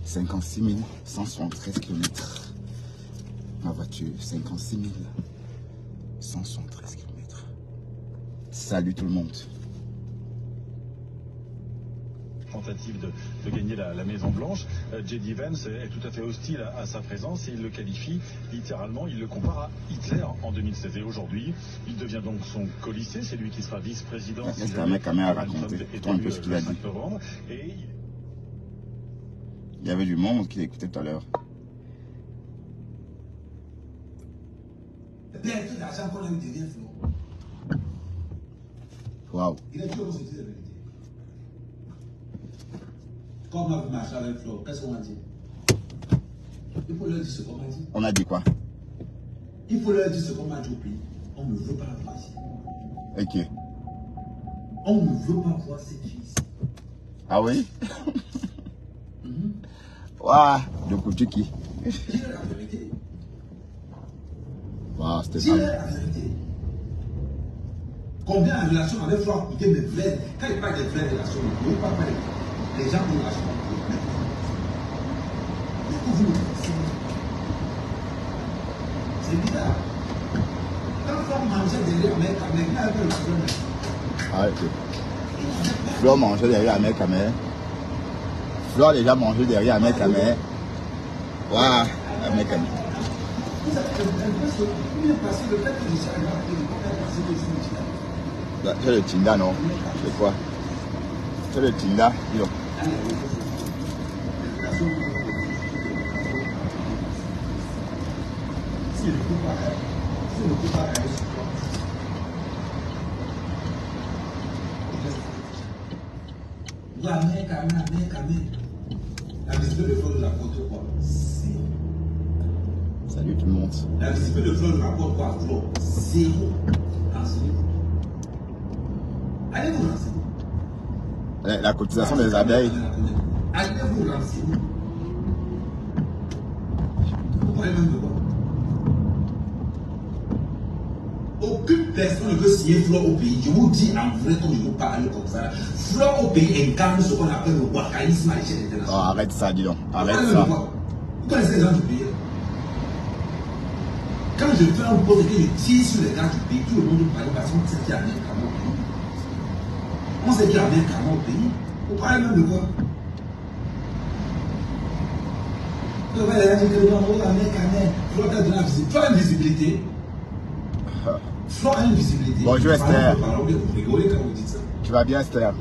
56 173 km. Ma voiture, 56 173 km. Salut tout le monde. Tentative de gagner la Maison Blanche. J.D. Vance est tout à fait hostile à sa présence et il le qualifie littéralement, il le compare à Hitler en 2016. Et aujourd'hui, il devient donc son colistier, c'est lui qui sera vice-président. Est-ce qu'un mec a rien à raconter? Toi un peu ce qu'il a dit. Il y avait du monde qui l'écoutait tout à l'heure. Waouh. Quand on a marché avec Flo, qu'est-ce qu'on a dit? Il faut leur dire ce qu'on m'a dit. On a dit quoi? Il faut leur dire ce qu'on m'a dit au pays. On ne veut pas la voir ici. Ok. On ne veut pas voir cette fille ici. Ah oui? Waouh, de côté qui? Dis-leur la vérité. Waouh, c'était Dis-leur ça. la vérité. Combien de relations avec Flo a coûté mes vraies? Quand il parle des vraies relations, il ne veut pas parler. Les gens ont lâché. Mais que vous, c'est bizarre. Quand on mangeait derrière un mec, il y avait le problème. Ah, ok. Flo mangeait derrière la mère Kamel. Flo a déjà mangé derrière la mère Kamel. Waouh, la mère Kamel. Vous avez un peu passé le fait que je suis arrivé à passer le jour. C'est le Tinda, non? C'est quoi? C'est le Tinda, dis donc. Si le coup pareil, la mec, la visite de Flo de la porte quoi? Zéro. Salut tout le monde. La visite de Flo de la porte quoi? Flo? Zéro. Renseignez-vous. Allez vous renseigner. La cotisation des abeilles. Allez vous renseigner. Vous voyez même de quoi? Aucune personne ne veut signer Flo au pays. Je vous dis en vrai comme je vous parle comme ça. Flo au pays incarne ce qu'on appelle le wakaïsme à l'échelle Oh, internationale. arrête ça, dis donc. Arrête Vous ça. Vous connaissez les gens du pays? Quand je fais un poste et que je tire sur les gens du pays, tout le monde parle parce qu'on sait qu'il y a un canon au pays. On sait qu'il y a un canon au pays. Vous parlez même de quoi? Vous voyez les gens qui disent non, la mec, Flo a donné la visibilité. Flo a une visibilité. Flo a une visibilité. Bonjour Esther. Vous rigolez quand vous dites ça. Tu vas bien Esther?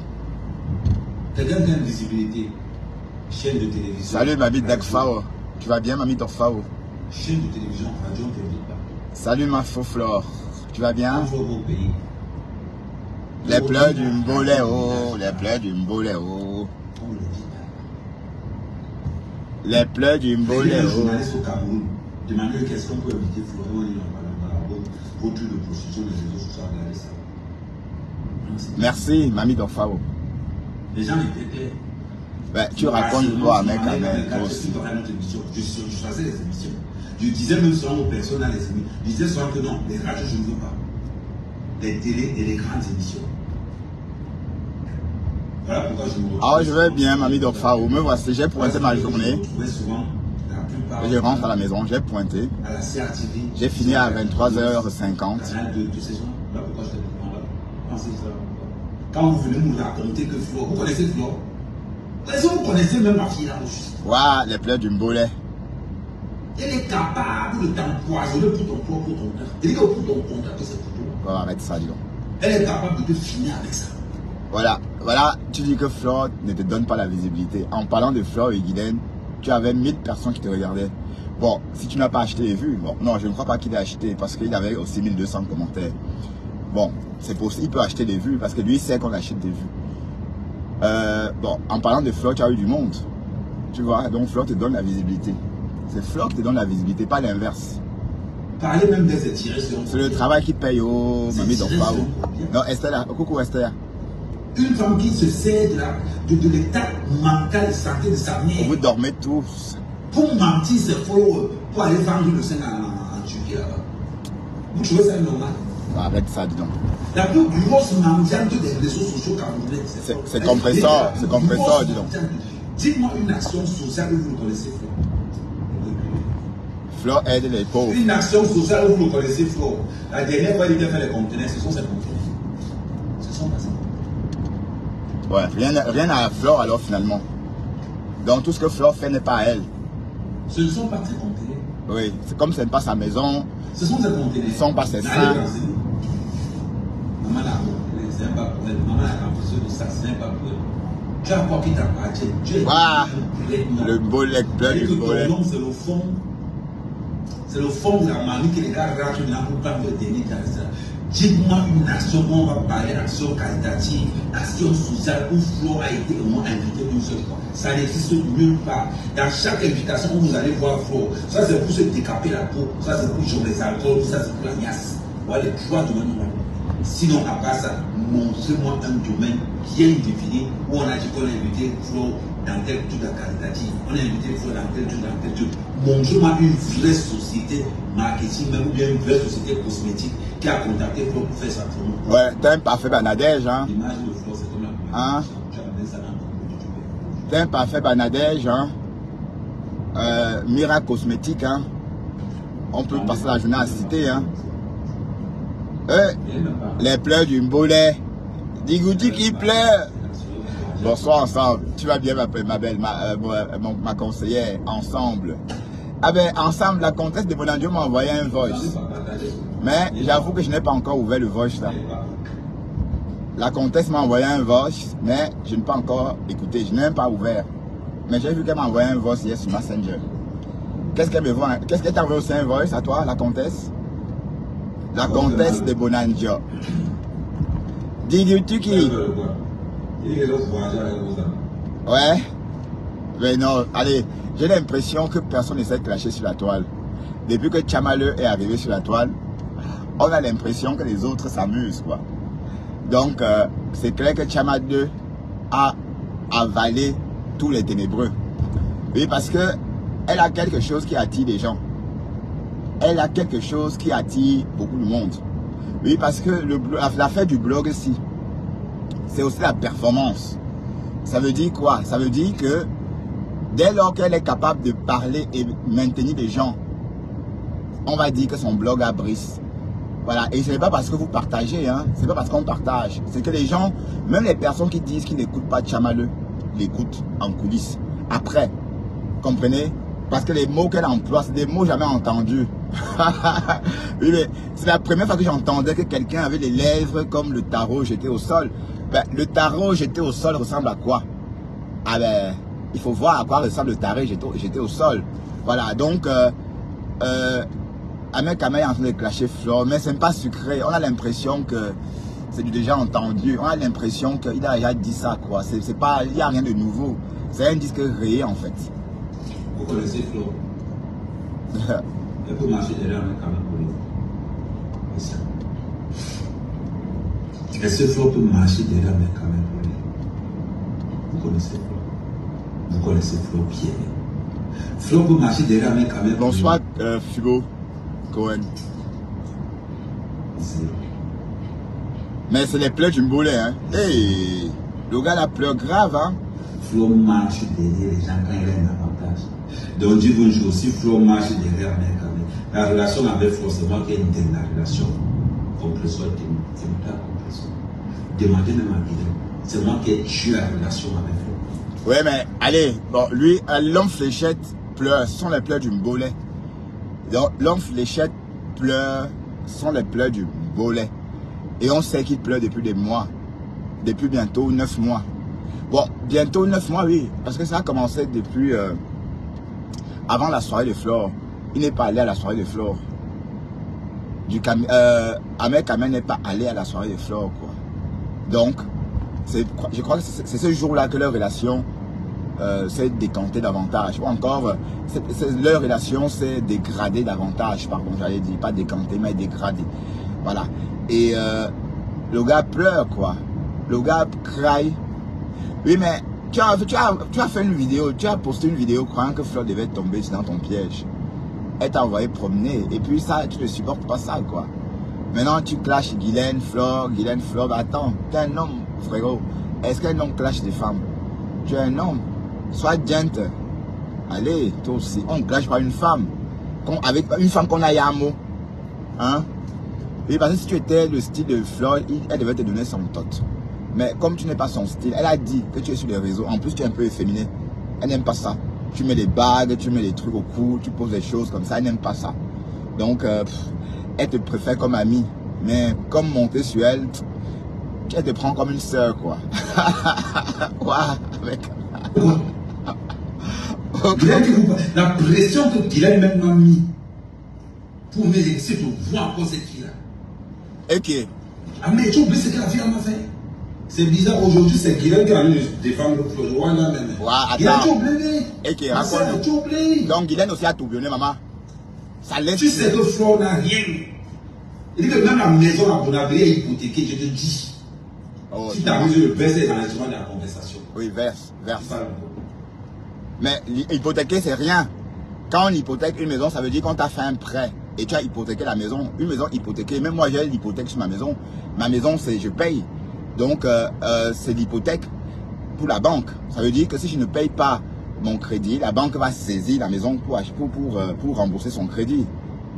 Quelqu'un qui a une visibilité. Chaîne de télévision. Salut mamie Dakfao. Tu vas bien mamie Dakfao? Chaîne de télévision, radio, on ne dit pas. Salut ma faux Flore. Tu vas bien? On voit au pays. Les pleurs du Mboléo. Les pleurs du Mboléo. On ne le dit pas. Les pleurs du Les Mboléo. journalistes au Cameroun demandent qu'est-ce qu'on peut éviter Florent vos trucs de prostitution, les réseaux sociaux, regardez ça. Merci mamie Dakfao. Les gens étaient clairs. Ben, tu racontes quoi mec à mec aussi. Je choisissais les émissions. Je disais même souvent aux personnes dans les émissions. Je disais souvent que non, les radios, je ne veux pas. Les télés et les grandes émissions. Voilà pourquoi je me retrouve. Ah, je vais bien mamie Dakfao. Me voici, j'ai pointé ma journée. Souvent, la plupart, Je rentre à la maison, j'ai pointé. à la CRTV. J'ai fini à 23h50. Canal de saison. Voilà pourquoi je te demande là. Pensez ça. Quand vous venez nous raconter que Flo, vous connaissez Flo? Est-ce que vous connaissez même ma fille là aussi? Waouh, les pleurs du Mbolé. Elle est capable de t'empoisonner pour ton propre contrat. Elle dit que pour ton contrat, que c'est pour toi. Oh, arrête ça, dis donc. Elle est capable de te finir avec ça. Voilà, tu dis que Flore ne te donne pas la visibilité. En parlant de Flore et Guylaine, tu avais 1000 personnes qui te regardaient. Bon, si tu n'as pas acheté les vues, bon, non, je ne crois pas qu'il ait acheté parce qu'il avait aussi 1200 commentaires. Bon, c'est possible, il peut acheter des vues parce que lui, il sait qu'on achète des vues. Bon, en parlant de Flore, tu as eu du monde. Tu vois, donc Flore te donne la visibilité. C'est Flore qui te donne la visibilité, pas l'inverse. Parler même des étirés sur C'est le travail qui paye, oh, mamie Dakfao. Non, Esther, coucou Esther. Une femme qui se sert de l'état mental et santé de sa mère. Vous dormez tous. Pour mentir, c'est pour aller vendre le sein en Turquie là-bas. Vous trouvez ça normal? Arrête ça, dis donc. La plus grosse mendiante des réseaux sociaux camerounais, C'est compresseur, dis donc. Dites-moi une action sociale où vous le connaissez, Flo. Flo aide les pauvres. Une action sociale où vous le connaissez, Flo. La dernière fois, il était fait les conteneurs, ce sont ces conteneurs. Ce sont pas ça. Ouais, rien à Flo alors finalement. Donc tout ce que Flo fait n'est pas à elle. Ce ne sont pas ses conteneurs. Oui, c'est comme ce n'est pas sa maison. Ce sont ses conteneurs. Ce ne sont pas ses seins. Maman l'a c'est un pas pour elle. Maman a l'impression de ça, c'est un pas pour elle. Tu as quoi qui t'appartient. Le bolet, plein du bolet. C'est le fond. C'est le fond de la mamie que les gars rachent maintenant pour prendre le dernier caractère. Dites-moi une action où on va parler d'action caritative, action sociale où Flo a été au moins invité une seule fois. Ça n'existe nulle part. Dans chaque invitation où vous allez voir Flo, ça c'est pour se décaper la peau, ça c'est pour jouer les alcools, ça c'est pour la niasse. Voilà les trois domaines. Sinon, à part ça, montrez-moi un domaine bien défini où on a dit qu'on a invité Flo dans tel truc caritatif, on a invité Flo dans tel truc, dans tel truc. Montrez-moi une vraie société marketing, même ou bien une vraie société cosmétique qui a contacté Flo pour faire sa promo. Ouais, t'as un parfait Banadège, hein. L'image de Flo, c'est comme la Hein? Tu as amené ça dans le YouTube. T'as un parfait Banadège, hein. Miracle cosmétique, hein. On peut passer la journée à citer, hein. Les pleurs du Mbolé. Digouti qui pleure. Bonsoir ensemble. Tu vas bien ma belle, ma conseillère. Ensemble. Ah ben ensemble, la comtesse de Bonandio m'a envoyé un voice. Mais j'avoue que je n'ai pas encore ouvert le voice là. La comtesse m'a envoyé un voice, mais je n'ai pas encore écouté. Je n'ai même pas ouvert. Mais j'ai vu qu'elle m'a envoyé un voice hier sur Messenger. Qu'est-ce qu'elle me voit? Qu'est-ce qu'elle t'a envoyé aussi un voice à toi, la comtesse? La comtesse de Bonandio. Dis-tu qui? Ouais. Mais non, allez, j'ai l'impression que personne ne s'est clashé sur la toile. Depuis que Chamaleu est arrivé sur la toile, on a l'impression que les autres s'amusent, quoi. Donc, c'est clair que Chamaleu a avalé tous les ténébreux. Oui, parce que elle a quelque chose qui attire les gens. Elle a quelque chose qui attire beaucoup de monde. Oui, parce que l'affaire du blog ici, c'est aussi la performance. Ça veut dire quoi? Ça veut dire que dès lors qu'elle est capable de parler et maintenir les gens, on va dire que son blog a brise. Voilà, et ce n'est pas parce que vous partagez, hein. C'est pas parce qu'on partage. C'est que les gens, même les personnes qui disent qu'ils n'écoutent pas Chamaleu, l'écoutent en coulisses. Après, comprenez? Parce que les mots qu'elle emploie, c'est des mots jamais entendus. Oui, mais c'est la première fois que j'entendais que quelqu'un avait les lèvres comme le tarot jeté au sol. Ben, le tarot jeté au sol ressemble à quoi? Ah ben, il faut voir à quoi ressemble le tarot jeté au sol. Voilà, donc, Ahmed Kamel est en train de clasher Flo, mais c'est pas sucré. On a l'impression que c'est du déjà entendu. On a l'impression qu'il a déjà dit ça, quoi. C'est pas, il n'y a rien de nouveau. C'est un disque rayé, en fait. Vous connaissez Flo? Elle peut marcher derrière Ahmed Kamel pour lui. Est-ce que Flo peut marcher derrière Ahmed Kamel pour lui? Vous connaissez Flo? Vous connaissez Flo bien. Flo peut marcher derrière Ahmed Kamel pour lui. Bonsoir, Fugo Cohen. Mais c'est les pleurs du Mbolé, hein. Hey, le gars la pleure grave, hein. Flo marche derrière les gens quand il a un avantage. Donc, dis un jour, si Flo marche derrière Ahmed Kamel, la relation avec Flo, c'est moi qui ai une la relation. Compresseur, compresseur. Demandez même à Guillaume. C'est moi qui ai tué la relation avec Flo. Ouais, mais allez, bon, lui, l'homme fléchette pleure, ce sont les pleurs du Mbolé. L'homme fléchette pleure, ce sont les pleurs du Mbolé. Et on sait qu'il pleure depuis des mois. Depuis bientôt 9 mois. Bon, bientôt 9 mois, oui. Parce que ça a commencé depuis avant la soirée de Flore. Il n'est pas allé à la soirée de Flore. Ahmed Kamel n'est pas allé à la soirée de Flore, quoi. Donc, je crois que c'est ce jour-là que leur relation s'est décantée davantage. Ou encore, leur relation s'est dégradée davantage, pardon, j'allais dire, pas décantée, mais dégradée. Voilà. Et le gars pleure, quoi. Le gars crie. Oui, mais tu as fait une vidéo, tu as posté une vidéo croyant que Flore devait tomber dans ton piège. Elle t'a envoyé promener. Et puis ça, tu ne supportes pas ça, quoi. Maintenant, tu clashes Guylaine, Flore. Bah, attends, tu es un homme, frérot. Est-ce qu'un homme clash des femmes? Tu es un homme. Sois gentle. Allez, toi aussi. On ne gâche pas une femme. Avec une femme qu'on a eu un mot. Hein? Et parce que si tu étais le style de Fleur, elle devait te donner son tot. Mais comme tu n'es pas son style, elle a dit que tu es sur les réseaux. En plus, tu es un peu efféminé. Elle n'aime pas ça. Tu mets les bagues, tu mets les trucs au cou, tu poses des choses comme ça. Elle n'aime pas ça. Donc, elle te préfère comme amie. Mais comme monter sur elle, elle te prend comme une sœur, quoi. Ouais, avec... La pression que Guylaine même m'a mis pour m'exercer, pour voir encore cette fille-là. Ok. Ah, mais tu oublies ce que la fille m'a fait. C'est bizarre, aujourd'hui, c'est Guylaine qui a envie de défendre le flot. Voilà, même. Ouais, Guylaine, tu attends. oublies. Ok, raconte. Tu oublies. Donc, Guylaine aussi a tourbillonné, maman. Ça laisse. Tu sais que Flore n'a rien. Il dit que même la maison à Bonabé est hypothéquée, je te dis. Oh, si tu as vu le verset dans l'instrument de la conversation. Oui, verse. Mais hypothéquer, c'est rien. Quand on hypothèque une maison, ça veut dire qu'on t'a fait un prêt. Et tu as hypothéqué la maison. Une maison hypothéquée. Même moi, j'ai l'hypothèque sur ma maison. Ma maison, c'est je paye. Donc, c'est l'hypothèque pour la banque. Ça veut dire que si je ne paye pas mon crédit, la banque va saisir la maison pour rembourser son crédit.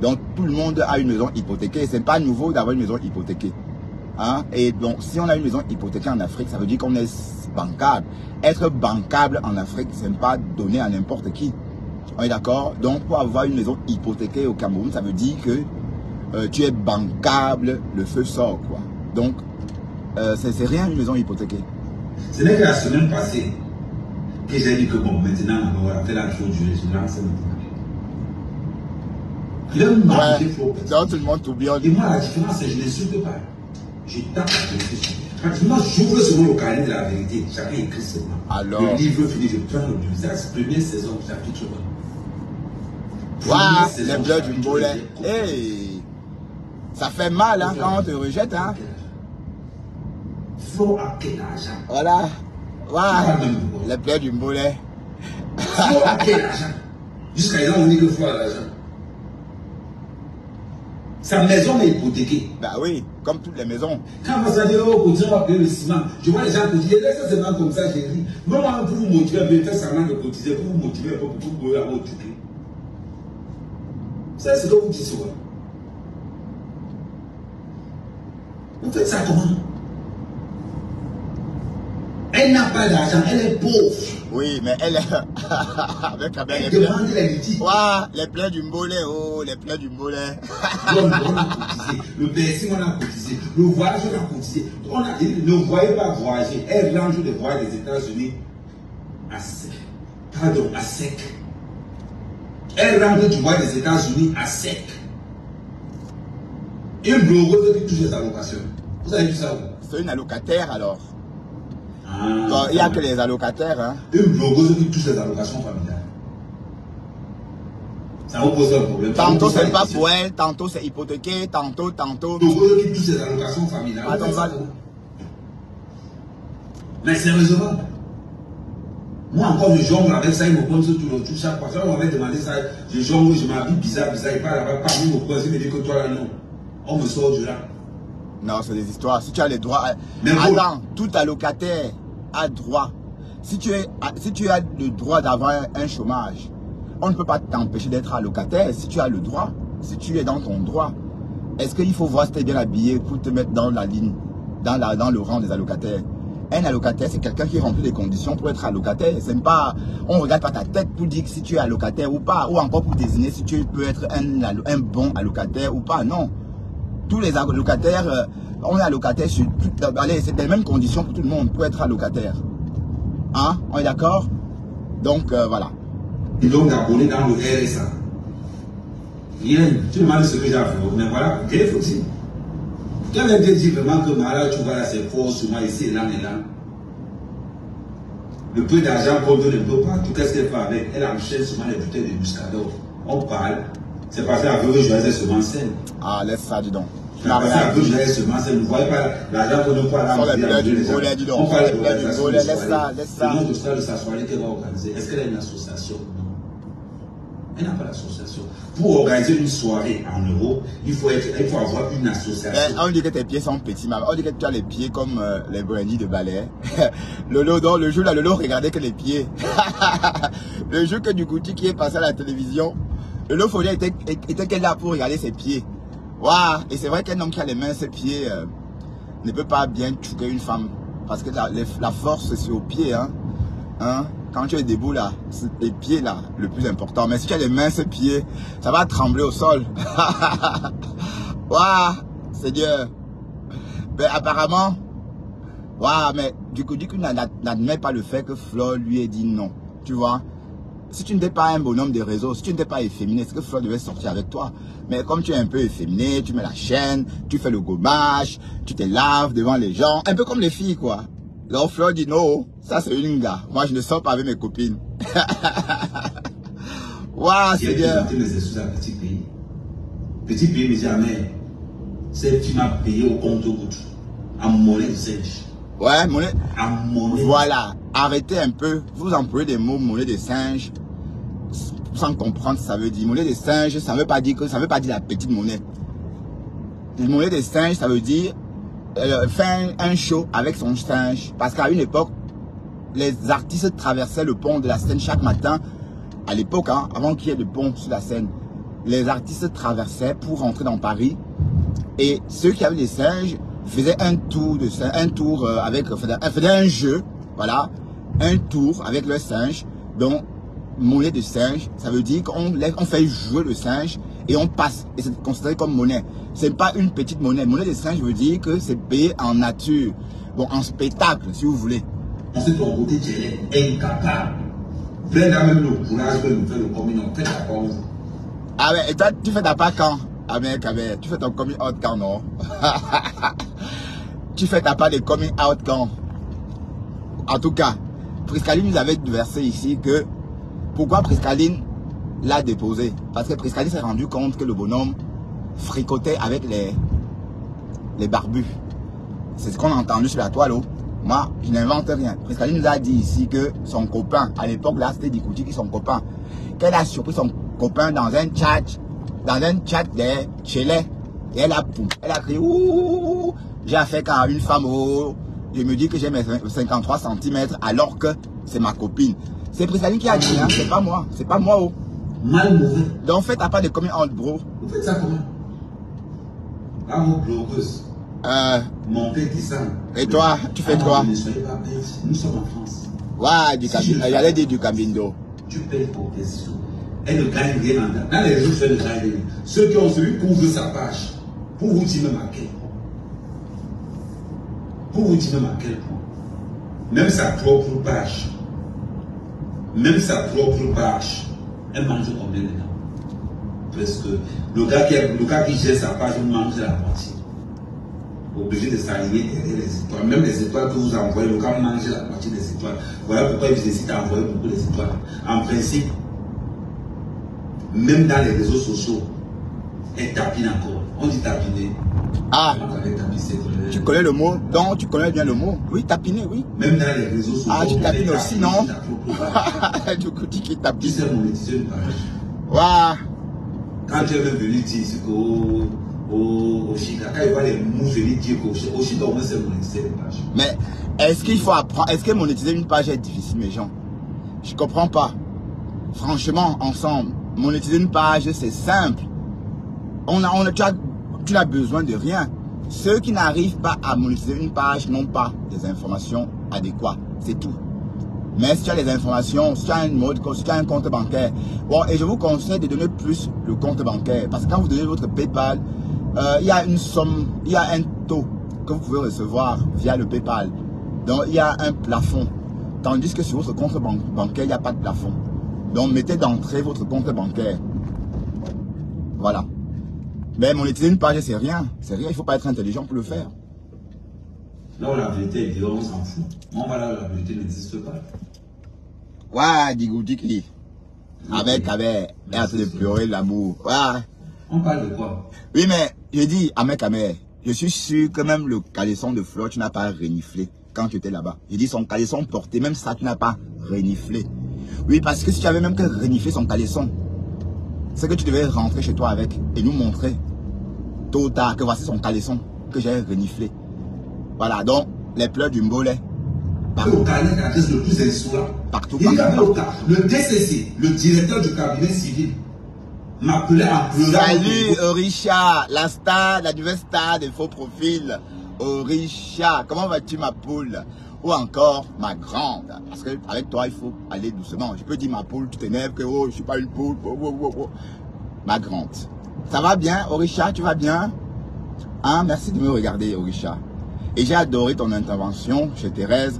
Donc, tout le monde a une maison hypothéquée. Ce n'est pas nouveau d'avoir une maison hypothéquée. Hein? Et donc, si on a une maison hypothéquée en Afrique, ça veut dire qu'on est bancable. Être bancable en Afrique, ce n'est pas donné à n'importe qui. On est d'accord? Donc, pour avoir une maison hypothéquée au Cameroun, ça veut dire que tu es bancable, le feu sort, quoi. Donc, c'est rien une maison hypothéquée. Ce n'est que la semaine passée que j'ai dit que bon, maintenant, on va faire la chose du régional, c'est maintenant. Donc, tout le monde t'oublie. Et moi, la différence, c'est que je n'insulte pas. Je tape la vérité. Pratiquement, j'ouvre seulement le carnet de la vérité. Chacun écrit seulement. Alors, le livre fini, je prends le livre. C'est la première saison, chapitre 1. Waouh, les bleus du Mbolet. Hey, ça fait mal hein, quand on te rejette. Hein. Faut à quel argent? Voilà. Waouh, les bleus du Mbolet. Faut à quel argent? Jusqu'à là, on dit que faut à l'argent. Sa maison est hypothéquée. Bah oui, comme toutes les maisons. Quand on va dire, oh, on va payer le ciment, je vois les gens cotiser, laissez ça seulement comme ça, j'ai dit. Non, pour vous motiver, faites semblant de cotiser, pour vous motiver, pour vous pouvez avoir au truc. C'est ce que vous dites souvent. Vous faites ça comment? Elle n'a pas d'argent, elle est pauvre. Oui, mais elle est avec elle demande les litiges. Waouh, les plaies du Mbolet, oh, les plaies du Mbolet. On a cotisé, le Bercy on a cotisé, le voyage on a cotisé. Ne voyez pas voyager, elle range de voyages des États-Unis à sec. Pardon, à sec. Elle range du voyage des États-Unis à sec. Une blogueuse qui touche les allocations. Vous avez vu ça où? C'est une allocataire alors. Ah, il n'y a que les allocataires. Hein. Une blogueuse qui touche les allocations familiales. Ça vous pose un problème. Tantôt c'est pas pour elle, tantôt c'est hypothéqué, tantôt. Une blogueuse qui touche les allocations familiales. Mais sérieusement, moi encore je jongle avec ça, il me prend sur tout le tout. Chaque fois, on m'avait demandé ça, je jongle, je m'habille bizarre, il parle là-bas, parmi me pose, il me dit que toi là non. On me sort du là. Non, c'est des histoires. Si tu as les droits. Mais attends, tout allocataire a droit. Si tu as le droit d'avoir un chômage, on ne peut pas t'empêcher d'être allocataire si tu as le droit, si tu es dans ton droit. Est-ce qu'il faut voir si tu es bien habillé pour te mettre dans la ligne, dans le rang des allocataires? Un allocataire, c'est quelqu'un qui remplit les conditions pour être allocataire. C'est pas, on ne regarde pas ta tête pour dire si tu es allocataire ou pas, ou encore pour désigner si tu peux être un bon allocataire ou pas. Non. Tous les allocataires, on est allocataire sur allez, c'est les mêmes conditions pour tout le monde pour être allocataire. Hein? On est d'accord? Donc, voilà. Et donc, d'abonner dans le RSA. Rien, tu demandes ce que j'ai à faire, mais voilà, il faut aussi. Quand elle te dit vraiment que malade, tu vois là, c'est fort, souvent ici et là, le peu d'argent qu'on donne un peu partout, qu'est-ce qu'elle fait avec? Elle enchaîne souvent les bouteilles de muscador. On parle, c'est parce qu'elle veut que je fasse seulement scène. Ah, laisse ça, dis donc. Parce qu'elle veut que je fasse seulement scène. Vous ne voyez pas l'argent qu'on donne pas là. On parle de laisse ça. Le nom de ça de sa soirée qu'elle va organiser. Est-ce qu'elle a une association? Non. Elle n'a pas d'association. Pour organiser une soirée en Europe, il faut avoir une association. On dit que tes pieds sont petits, maman. On dit que tu as les pieds comme les brindilles de balai. Lolo, donc, le jour là, Lolo regardait que les pieds. Le jour que Djibouti qui est passé à la télévision, Lolo Folia était là pour regarder ses pieds. Waouh! Et c'est vrai qu'un homme qui a les mains, ses pieds, ne peut pas bien choquer une femme. Parce que la force, c'est aux pieds, hein. Quand tu es debout là, c'est tes pieds là, le plus important. Mais si tu as les mains, ces pieds, ça va trembler au sol. Waouh, Seigneur. Mais apparemment, waouh, mais du coup, n'admet pas le fait que Flo lui ait dit non. Tu vois, si tu n'étais pas un bonhomme des réseaux, si tu n'étais pas efféminé, c'est que Flo devait sortir avec toi. Mais comme tu es un peu efféminé, tu mets la chaîne, tu fais le gommage, tu te laves devant les gens, un peu comme les filles quoi. Donc Flo dit non, ça c'est une gars. Moi je ne sors pas avec mes copines. Waouh, c'est bien. J'ai mes excuses à petit pays. Petit pays me dit, mais cette fille m'a payé au compte-goutte, en monnaie de singe. Ouais, monnaie. En monnaie. Voilà, arrêtez un peu. Vous employez des mots monnaie de singe sans comprendre ce que ça veut dire. Monnaie de singe, ça veut pas dire la petite monnaie. Une monnaie de singe, ça veut dire faire un show avec son singe. Parce qu'à une époque, les artistes traversaient le pont de la Seine chaque matin. À l'époque, hein, avant qu'il y ait le pont sur la Seine, les artistes traversaient pour rentrer dans Paris. Et ceux qui avaient des singes faisaient un tour faisaient un jeu, voilà, un tour avec le singe. Donc, monnaie de singe, ça veut dire qu'on fait jouer le singe et on passe. Et c'est considéré comme monnaie. C'est pas une petite monnaie. Monnaie de singe veut dire que c'est payé en nature. Bon, en spectacle, si vous voulez. Ensuite, ton côté, tu es incapable. Brenda même le courage de nous faire le communion. Fais ta pause. Ah ouais, et toi, tu fais ta part quand? Ah mec, tu fais ton coming out quand, non? Tu fais ta part de coming out quand? En tout cas, Priscaline nous avait versé ici que pourquoi Priscaline l'a déposé? Parce que Priscaline s'est rendu compte que le bonhomme fricotait avec les barbus. C'est ce qu'on a entendu sur la toile. Moi, je n'invente rien. Priscaline nous a dit ici que son copain, à l'époque là, c'était Djibouti qui est son copain, qu'elle a surpris son copain dans un chat de Chélé. Et elle a crié, ouh, j'ai affaire qu'à une femme, oh, je me dis que j'ai mes 53 cm alors que c'est ma copine. C'est Priscaline qui a dit, hein, c'est pas moi, oh. Mal mauvais. Donc faites pas de coming out, bro. Vous faites ça comment? Là, vos blogueuses. Mon père dit ça. Et toi, tu fais quoi? Ne soyez pas bête. Nous sommes en France. Ouais, j'allais dire du Cabindo. Tu payes pour question. Elle ne gagne rien dans les réseaux, elle ne gagne rien. Ceux qui ont celui pour ouvrir sa page, pour vous dire même à quel point. Pour vous dire même à quel point. Même sa propre page. Elle mange combien de temps? Parce que le gars qui gère sa page mange la moitié. Obligé de s'aligner derrière les étoiles. Même les étoiles que vous envoyez, le gars mange la moitié des étoiles. Voilà pourquoi il vous incite à envoyer beaucoup d'étoiles. En principe, même dans les réseaux sociaux, elle tapine encore. On dit tapiner. Ah, tu connais le mot? Donc tu connais bien le mot? Oui, tapiner, oui. Même dans les réseaux sociaux. Ah, tu tapines aussi, non? Du coup, tu tapines. Tu sais monétiser une page. Waouh. Quand tu es venu dire au Chica, quand il va les mots venir dire qu'au Chica, au moins c'est monétiser une page. Mais est-ce qu'il faut apprendre? Est-ce que monétiser une page est difficile, mes gens? Je comprends pas. Franchement, ensemble, monétiser une page, c'est simple. Tu n'as besoin de rien. Ceux qui n'arrivent pas à monétiser une page n'ont pas des informations adéquates. C'est tout. Mais si tu as les informations, si tu as si tu as un compte bancaire, bon, et je vous conseille de donner plus le compte bancaire. Parce que quand vous donnez votre PayPal, il y a une somme, il y a un taux que vous pouvez recevoir via le PayPal. Donc, il y a un plafond. Tandis que sur votre compte bancaire, il n'y a pas de plafond. Donc, mettez d'entrée votre compte bancaire. Voilà. Mais monétiser une page, c'est rien. C'est rien, il ne faut pas être intelligent pour le faire. Là où la vérité est dehors, on s'en fout. Moi, voilà, la vérité n'existe pas. Ouais, Djibouti. Avec, et en train de pleurer l'amour. Ouais. On parle de quoi? Oui, mais je dis, je suis sûr que même le caleçon de Flo, tu n'as pas reniflé quand tu étais là-bas. Je dis, son caleçon porté, même ça, tu n'as pas reniflé. Oui, parce que si tu avais même que reniflé son caleçon, c'est que tu devais rentrer chez toi avec et nous montrer tôt ou tard que voici son caleçon que j'ai reniflé. Voilà, donc les pleurs du Mbolé. Au cabinet d'adresse le plus insolent. Partout. Le DCC, le directeur du cabinet civil, m'appelait en pleurant. Salut Orisha, la star, la nouvelle star des faux profils. Orisha, comment vas-tu ma poule? Ou encore ma grande. Parce que avec toi il faut aller doucement. Je peux dire ma poule, tu t'énerves que oh je suis pas une poule. Ma grande. Ça va bien Orisha, tu vas bien? Hein, merci de me regarder Orisha. Et j'ai adoré ton intervention chez Thérèse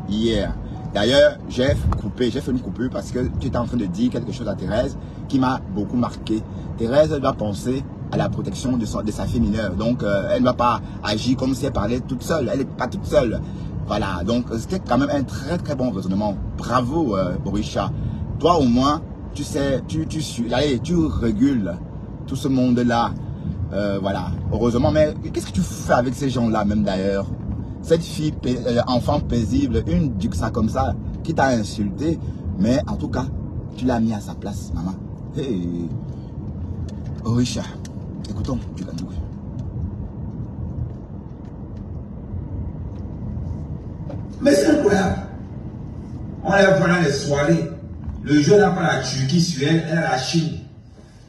hier. D'ailleurs, j'ai fait une coupure parce que tu étais en train de dire quelque chose à Thérèse qui m'a beaucoup marqué. Thérèse doit penser à la protection de sa fille mineure. Donc, elle ne va pas agir comme si elle parlait toute seule. Elle n'est pas toute seule. Voilà, donc c'était quand même un très très bon raisonnement. Bravo Orisha. Toi au moins, tu sais, tu régules tout ce monde-là. Voilà, heureusement, mais qu'est-ce que tu fais avec ces gens-là même d'ailleurs? Cette fille, enfant paisible, une duc ça comme ça, qui t'a insulté, mais en tout cas, tu l'as mis à sa place, maman. Hey. Orisha, écoutons du Gandou. Mais c'est incroyable. On lève pendant les soirées. Le jeu n'a pas la Turquie sur elle, elle a la Chine.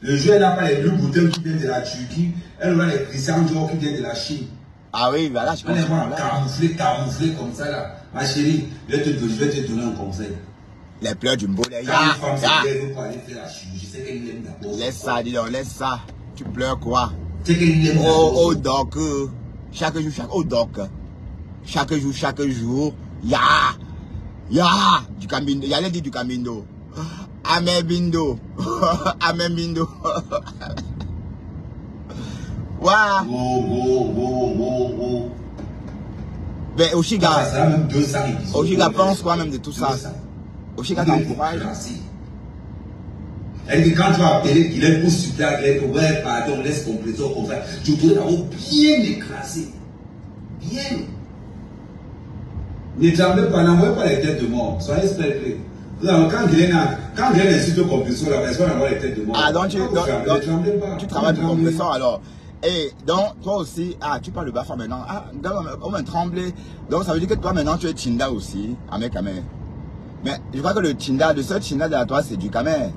Le jeu n'a pas les Louis Vuitton qui viennent de la Turquie, elle a les Christian Dior qui viennent de la Chine. Ah oui, voilà, je comprends. On les voit camouflés comme ça là. Ma chérie, je vais te donner un conseil. Les pleurs du Mbolé. Laisse ça, dis donc, laisse ça. Tu pleures quoi? Oh, donc, chaque jour, du Camino, il allait dire du Camino. Amen bindo. Amen bindo. Waouh. Mais Oshiga, pense quoi même de tout ça? Oshiga t'encourage. Elle dit quand tu vas appeler qu'il est pour super, ouais, pardon, laisse compression comme ça. Tu dois d'abord bien écraser. Bien. Ne tremblez pas, n'envoyez pas les têtes de mort. Soyez spectrés. Quand Glenn insulte le compresseur, la personne envoie les têtes de mort. Ah, donc tu travailles pour compresseur alors. Et donc, toi aussi, tu parles de Bafa maintenant. On va trembler. Donc, ça veut dire que toi maintenant, tu es Tinda aussi, Amek Amek. Mais je crois que le seul Tinda de la toile, c'est du Kamer.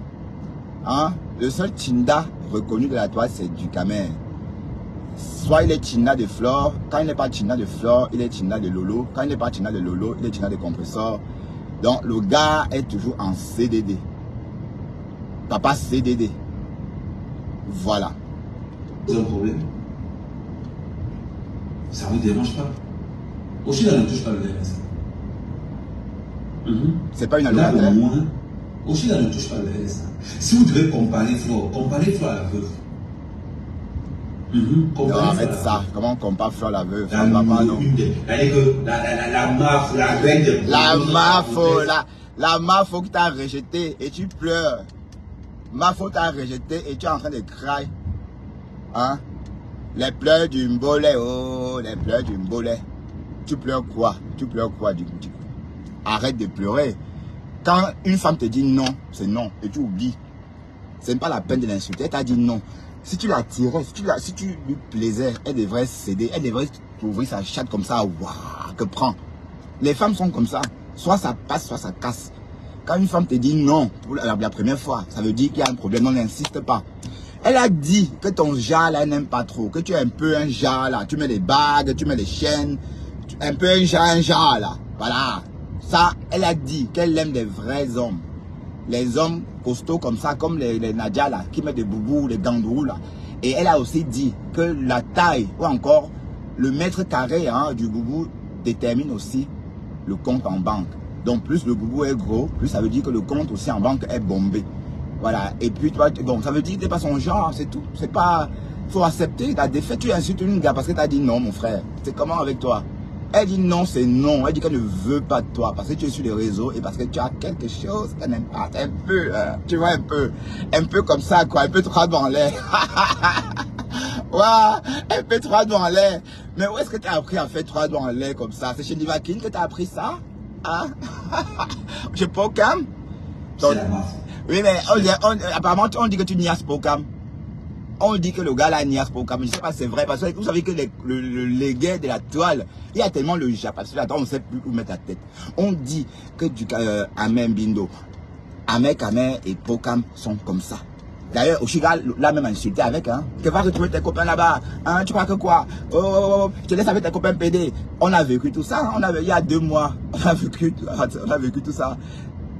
Hein? Le seul Tinda reconnu de la toile, c'est du Kamer. Soit il est Tinda de Flore, quand il n'est pas Tinda de Flore, il est Tinda de Lolo. Quand il n'est pas Tinda de Lolo, il est Tinda de compresseur. Donc, le gars est toujours en CDD. Papa CDD. Voilà. C'est un problème. Ça ne vous dérange pas. Oshila ne touche pas le RSA. C'est pas une allocation. Oshila ne touche pas le RSA. Si vous devez comparer Flore à la veuve. Non, arrête ça. Comment on compare Flore à la veuve? La mafo, la reine de la mafo qui t'a rejeté et tu pleures. Mafo t'a rejeté et tu es en train de crier. Hein? Les pleurs du Mbolé, oh, les pleurs du Mbolé. Tu pleures quoi? Tu pleures quoi du coup? Arrête de pleurer. Quand une femme te dit non, c'est non, et tu oublies. Ce n'est pas la peine de l'insulter, elle t'a dit non. Si tu la tirais, si tu lui plaisais, elle devrait céder, elle devrait ouvrir sa chatte comme ça, waouh, que prend. Les femmes sont comme ça, soit ça passe, soit ça casse. Quand une femme te dit non pour la première fois, ça veut dire qu'il y a un problème, on n'insiste pas. Elle a dit que ton jar là, elle n'aime pas trop, que tu es un peu un jar là, tu mets les bagues, tu mets les chaînes, un peu un jar là, voilà. Ça, elle a dit qu'elle aime des vrais hommes. Les hommes costauds comme ça, comme les Nadia là, qui mettent des boubous, les gandourous là. Et elle a aussi dit que la taille, ou encore le mètre carré du boubou détermine aussi le compte en banque. Donc plus le boubou est gros, plus ça veut dire que le compte aussi en banque est bombé. Voilà, et puis toi, bon, ça veut dire que tu n'es pas son genre, c'est tout. C'est pas, faut accepter ta défaite. Tu insultes une gars parce que tu as dit non, mon frère. C'est comment avec toi? Elle dit non, c'est non. Elle dit qu'elle ne veut pas de toi parce que tu es sur les réseaux et parce que tu as quelque chose qu'elle n'aime pas. Un peu, tu vois, un peu comme ça, quoi. Un peu trois doigts en l'air. Waouh, un peu trois doigts en l'air. Mais où est-ce que tu as appris à faire trois doigts en l'air comme ça? C'est chez Divakine que tu as appris ça? Hein? Chez Pocam? C'est la mafia. Oui, mais apparemment, on dit que tu niaises Pokam. On dit que le gars là niaise Pokam. Je ne sais pas si c'est vrai. Parce que vous savez que le légué de la toile, il y a tellement le Japon. Parce que là, on ne sait plus où mettre la tête. On dit que du Amen Bindo, Amen Kamer et Pokam sont comme ça. D'ailleurs, Oshiga l'a même insulté avec, hein. Que vas-tu trouver tes copains là-bas? Hein, tu crois que quoi? Oh, je te laisse avec tes copains PD. On a vécu tout ça, il y a 2 mois. On a vécu tout ça.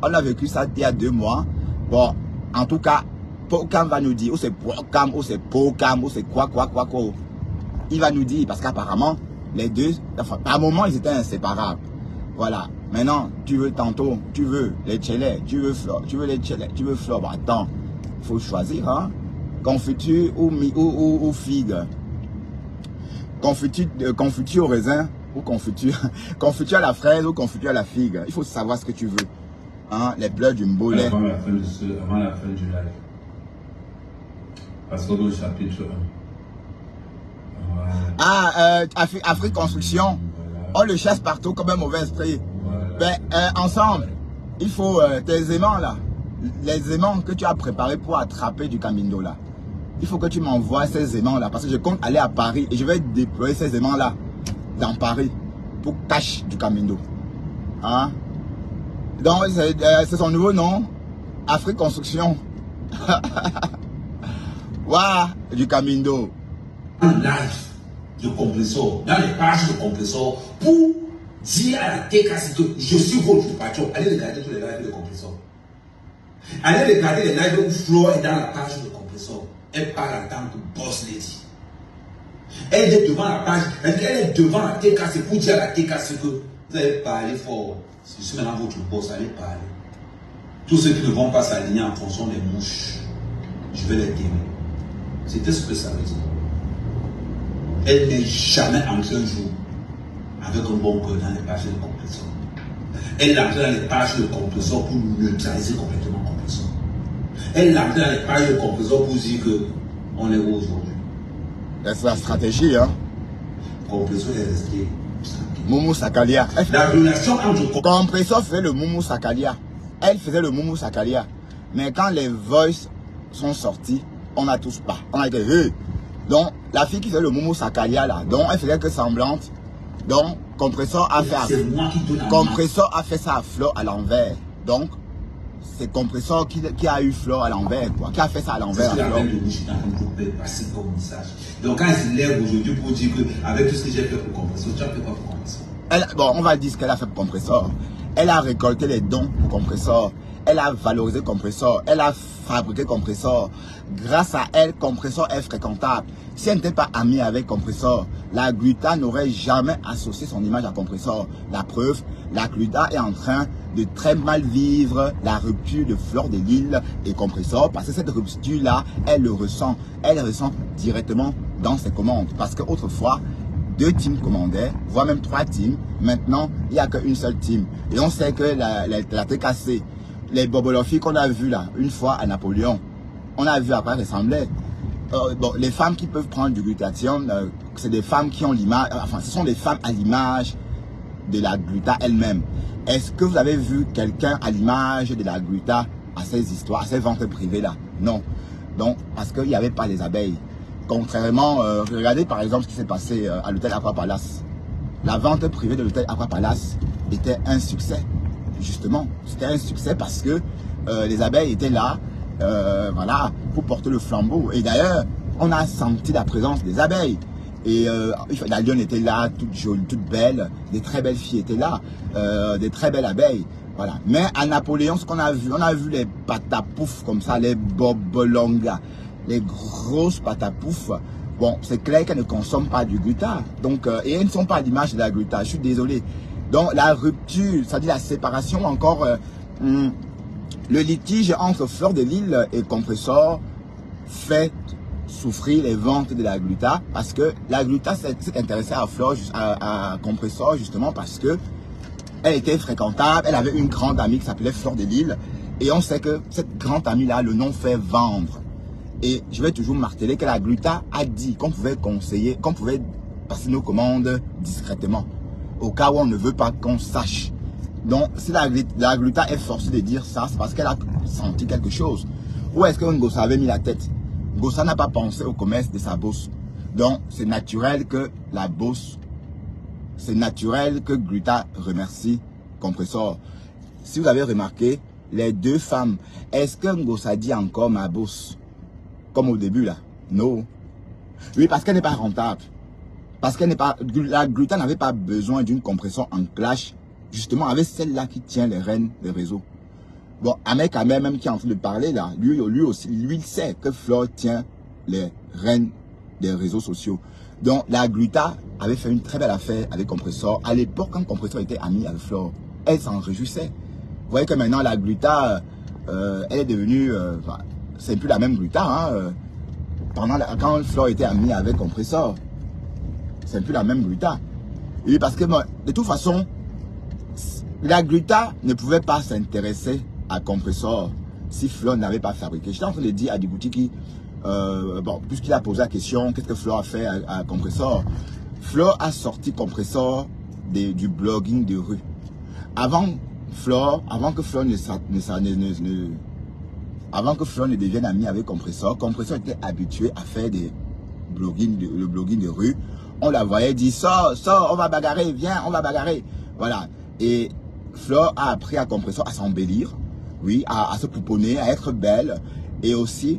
On a vécu ça il y a 2 mois. Bon, en tout cas, Pokam va nous dire, ou c'est Pokam, ou c'est Pokam, ou c'est quoi. Il va nous dire, parce qu'apparemment, les deux, enfin, à un moment, ils étaient inséparables. Voilà. Maintenant, tu veux tantôt, tu veux les tchélés, tu veux fleur, tu veux les tchélés, tu veux fleur. Bah, attends, faut choisir, hein. Confiture ou figue. Confiture au raisin ou confiture à la fraise ou confiture à la figue. Il faut savoir ce que tu veux. Hein, les pleurs du mbolet. Avant la fin du live. Parce qu'on est au chapitre 1. Voilà. Ah, Afrique Construction. Voilà. On le chasse partout comme un mauvais esprit. Voilà. Ben, ensemble, il faut tes aimants là. Les aimants que tu as préparés pour attraper du Camino là. Il faut que tu m'envoies ces aimants là. Parce que je compte aller à Paris et je vais déployer ces aimants là dans Paris pour cacher du Camino. Hein? Donc, c'est son nouveau nom. Afrique Construction. Waouh, du Camino. Live de compresseur, dans les pages de compresseur, pour dire à la TKC que je suis votre patron. Allez regarder tous les lives de compresseur. Allez regarder les lives où Flo est dans la page de compresseur. Elle parle en tant que boss lady. Elle est devant la page, elle est devant la TKC pour dire à la TKC que vous allez parler fort. Je suis maintenant votre boss, allez parler. Tous ceux qui ne vont pas s'aligner en fonction des mouches, je vais les démer. C'était ce que ça veut dire. Elle n'est jamais entrée un jour avec un bon cœur dans les pages de compresseur. Elle est entrée dans les pages de compresseur pour neutraliser complètement le compresseur. Elle est entrée dans les pages de compresseur pour dire que on est où aujourd'hui. C'est la stratégie, hein. Compresseur est resté. Moumou Sakalia. La relation entre Compresseur faisait le Moumou Sakalia. Elle faisait le Moumou Sakalia. Mais quand les voices sont sortis, on a tous pas. On a dit, hey. Donc, la fille qui faisait le Moumou Sakalia là, donc elle faisait que semblante. Donc, Compresseur a fait ça à Flo à l'envers. Donc, c'est Compresseur qui a eu Flo à l'envers, quoi. Qui a fait ça à l'envers. Donc, quand il se lève aujourd'hui pour dire que avec tout ce que j'ai fait pour Compresseur, tu as fait quoi pour Compresseur? Bon, on va dire ce qu'elle a fait pour Compresseur. Elle a récolté les dons pour Compresseur. Elle a valorisé Compresseur. Elle a fabriqué Compresseur. Grâce à elle, Compresseur est fréquentable. Si elle n'était pas amie avec Compresseur, la Gluta n'aurait jamais associé son image à Compresseur. La preuve, la Gluta est en train de très mal vivre la rupture de Fleur de Lille et Compresseur. Parce que cette rupture-là, elle le ressent. Elle le ressent directement dans ses commandes. Parce qu'autrefois, 2 teams commandaient, voire même 3 teams. Maintenant, il n'y a qu'une seule team. Et on sait que la TKC, les Bobolofi qu'on a vu là, une fois à Napoléon, on a vu à quoi ressemblait. Bon, les femmes qui peuvent prendre du glutathion, c'est des femmes qui ont l'image, enfin, ce sont des femmes à l'image de la gluta elle-même. Est-ce que vous avez vu quelqu'un à l'image de la gluta à ces histoires, à ces ventes privées là? Non. Donc, parce qu'il n'y avait pas les abeilles. Contrairement, regardez par exemple ce qui s'est passé à l'hôtel Aqua Palace. La vente privée de l'hôtel Aqua Palace était un succès. Justement, c'était un succès parce que les abeilles étaient là, voilà, pour porter le flambeau. Et d'ailleurs, on a senti la présence des abeilles. Et la lionne était là, toute jolie, toute belle. Des très belles filles étaient là, des très belles abeilles. Voilà. Mais à Napoléon, ce qu'on a vu les patapoufs comme ça, les bobolongas, les grosses patapoufs. Bon, c'est clair qu'elles ne consomment pas du gluta. Donc, et elles ne sont pas à l'image de la gluta. Je suis désolé. Donc, la rupture, c'est-à-dire la séparation, encore le litige entre Fleur de Lille et Compresseur fait souffrir les ventes de la gluta parce que la gluta s'est intéressée à Fleur, à Compresseur justement parce que elle était fréquentable, elle avait une grande amie qui s'appelait Fleur de Lille et on sait que cette grande amie-là, le nom fait vendre. Et je vais toujours marteler que la gluta a dit qu'on pouvait conseiller, qu'on pouvait passer nos commandes discrètement. Au cas où on ne veut pas qu'on sache Donc, si la Gluta est forcée de dire ça, c'est parce qu'elle a senti quelque chose. Où est-ce que Ngossa avait mis la tête? Ngossa n'a pas pensé au commerce de sa bourse. Donc, c'est naturel que la bourse, c'est naturel que Gluta remercie Compressor. Si vous avez remarqué, les deux femmes, est-ce que Ngossa dit encore ma bourse? Comme au début là? Non. Oui, parce qu'elle n'est pas rentable. Parce qu'elle n'est pas, la Gluta n'avait pas besoin d'une compression en clash, justement avec celle-là qui tient les rênes des réseaux. Bon, Ahmed Kamel même qui est en train de parler là, lui aussi, lui sait que Flore tient les rênes des réseaux sociaux. Donc la Gluta avait fait une très belle affaire avec Compressor. À l'époque, quand Compressor était ami avec Flore, elle s'en réjouissait. Vous voyez que maintenant la Gluta, elle est devenue, c'est plus la même Gluta, hein, quand Flore était ami avec Compressor. C'est plus la même Gluta. Et parce que bon, de toute façon, la Gluta ne pouvait pas s'intéresser à Compressor si Flore n'avait pas fabriqué. J'étais en train de dire à Djibouti qui, bon, puisqu'il a posé la question, qu'est-ce que Flore a fait à Compressor? Flore a sorti Compressor du blogging de rue. Avant que Flore ne devienne ami avec Compressor, Compressor était habitué à faire le blogging de rue. On la voyait dire, sors, on va bagarrer, viens, on va bagarrer. Voilà. Et Flore a appris à Compressor à s'embellir, oui, à se pouponner, à être belle. Et aussi,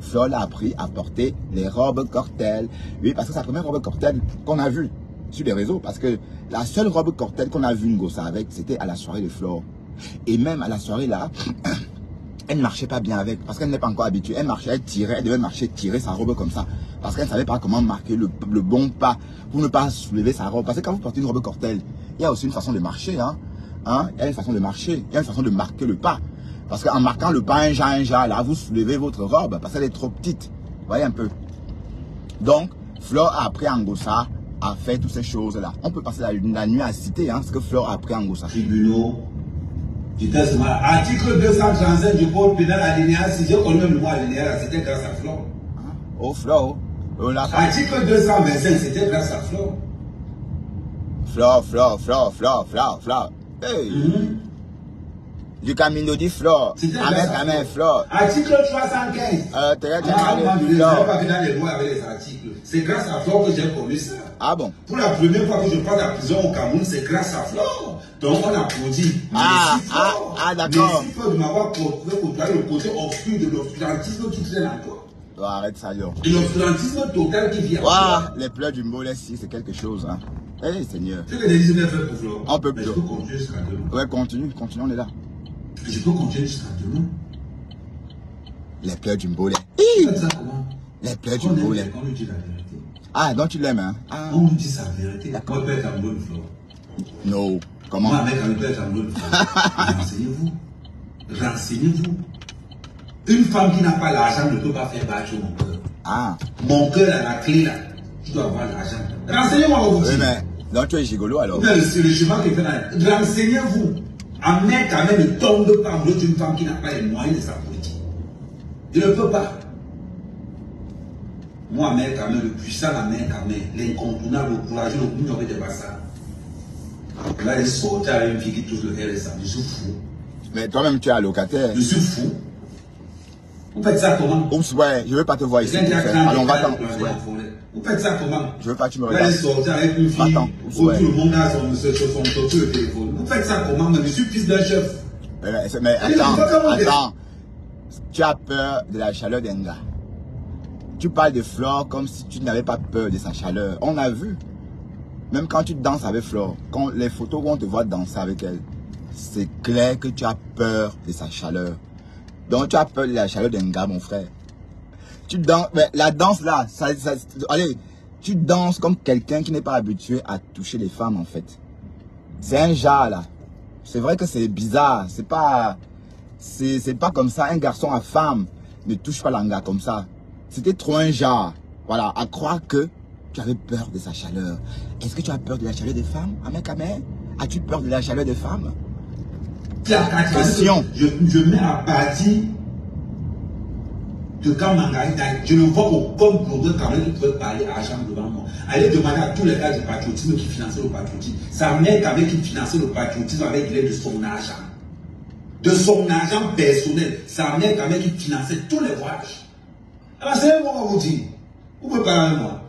Flore a appris à porter les robes cortèles. Oui, parce que c'est la première robe cortèle qu'on a vue sur les réseaux. Parce que la seule robe cortèle qu'on a vu Ngossa avec, c'était à la soirée de Flore. Et même à la soirée là, elle ne marchait pas bien avec, parce qu'elle n'est pas encore habituée. Elle marchait, elle tirait, elle devait marcher, tirer sa robe comme ça. Parce qu'elle ne savait pas comment marquer le bon pas pour ne pas soulever sa robe. Parce que quand vous portez une robe cortèle, il y a aussi une façon de marcher. Hein. Il y a une façon de marcher, il y a une façon de marquer le pas. Parce qu'en marquant le pas un jas, là, vous soulevez votre robe parce qu'elle est trop petite. Vous voyez un peu. Donc, Flore a appris à Ngossa à faire toutes ces choses-là. On peut passer la nuit à citer ce que Flore a appris à Ngossa. Tribunaux. Article 235 du code pénal alinéa 6, je connais même le mot alinéa, c'était grâce à Flore. Oh Flore. Article 225, c'était grâce à Flore. Flore. Hey. Du Camino dit Flore. Ahmed Flore. Article 315. C'est grâce à Flore que j'ai connu ça. Ah bon? Pour la première fois que je parle de la prison au Cameroun, c'est grâce à Flore. Donc on applaudit. D'accord. Merci Flore de m'avoir côtoyé le côté obscur de l'obscurantisme qui traîne encore. Oh, arrête ça, yo. Et l'obscurantisme total qui vient. Les pleurs du Mbolé, c'est quelque chose. Hein. Eh, Seigneur. Ce que les Disney fait pour Flore. On peut plus. Je peux continuer jusqu'à demain. Ouais, continue, on est là. Je peux continuer jusqu'à demain. Les pleurs du Mbolé. Ça comment? Les pleurs du Mbolé. On lui dit la vérité. Ah, donc tu l'aimes, hein? On lui dit sa vérité. Moi, père Cameroun, Flore. Non. Comment? Moi, avec un père Cameroun, Renseignez-vous. Renseignez-vous. Une femme qui n'a pas l'argent ne peut pas faire battre mon cœur. Mon cœur a la clé là. Tu dois avoir l'argent. Renseignez-moi vous. Oui, mais donc tu es gigolo alors. C'est le chemin qui fait là. Renseignez-vous. Ahmed Kamel ne tombe pas amoureux d'une femme qui n'a pas les moyens de sa politique. Il ne peut pas. Moi, Ahmed Kamel, le puissant Ahmed Kamel, l'incontournable, le courageux, le ignoré de Bassa. Là, il sortait avec une fille qui touche le RSA. Je suis fou. Mais toi-même, tu es allocataire. Je suis fou. Vous faites ça comment? Oups, ouais, je veux pas te voir ici. Allons, va-t'en. Vous faites ça comment? Je veux pas que tu me regardes. Là, il sortait avec une fille où tout le monde a son le téléphone. Vous faites ça comment? Je suis fils d'un chef. Mais attends. Tu as peur de la chaleur d'un gars. Tu parles de Flore comme si tu n'avais pas peur de sa chaleur. On a vu. Même quand tu danses avec Flore, quand les photos où on te voit danser avec elle, c'est clair que tu as peur de sa chaleur. Donc tu as peur de la chaleur d'un gars, mon frère. Tu danses, mais la danse là, allez, tu danses comme quelqu'un qui n'est pas habitué à toucher les femmes en fait. C'est un genre là. C'est vrai que c'est bizarre, c'est pas comme ça. Un garçon à femme ne touche pas l'anga comme ça. C'était trop un genre. Voilà, à croire que tu avais peur de sa chaleur. Est-ce que tu as peur de la chaleur des femmes, Ahmed Kamel? As-tu peur de la chaleur des femmes? Question. Je mets à partir de quand Mangari, je ne vois aucun blogueur quand même qui pouvait parler argent devant moi. Allez demander à tous les gars du patriotisme qui finançaient le patriotisme. Sa mère quand même qui finançait le patriotisme avec l'aide de son argent. De son argent personnel. Sa mère quand même qui finançait tous les voyages. Alors c'est moi vous dire. Vous pouvez parler avec moi.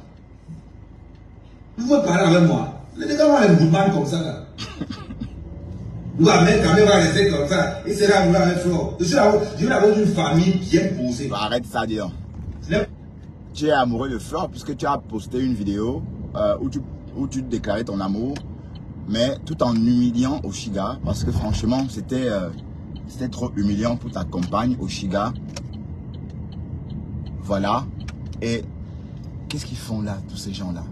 Vous pouvez parler avec moi. Les gars vont un boutman comme ça là. Nous quand même va rester comme ça. Il sera vouloir avec Flo. Je vais avoir une famille bien posée. Arrête ça, dis donc. Tu es amoureux de Flore puisque tu as posté une vidéo où tu déclarais ton amour, mais tout en humiliant Oshiga, parce que franchement, c'était trop humiliant pour ta compagne, Oshiga. Voilà. Et qu'est-ce qu'ils font là, tous ces gens-là?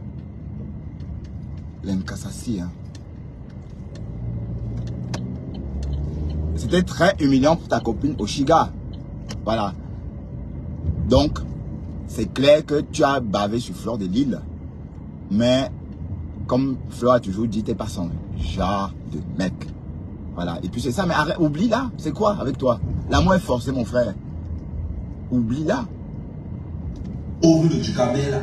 L'Nkasasi, hein. C'était très humiliant pour ta copine Oshiga. Voilà. Donc, c'est clair que tu as bavé sur Flore de Lille. Mais, comme Flore a toujours dit, t'es pas son genre de mec. Voilà. Et puis c'est ça, mais arrête, oublie là. C'est quoi avec toi? L'amour est forcé, mon frère. Oublie là. Au vu de Ducamel là.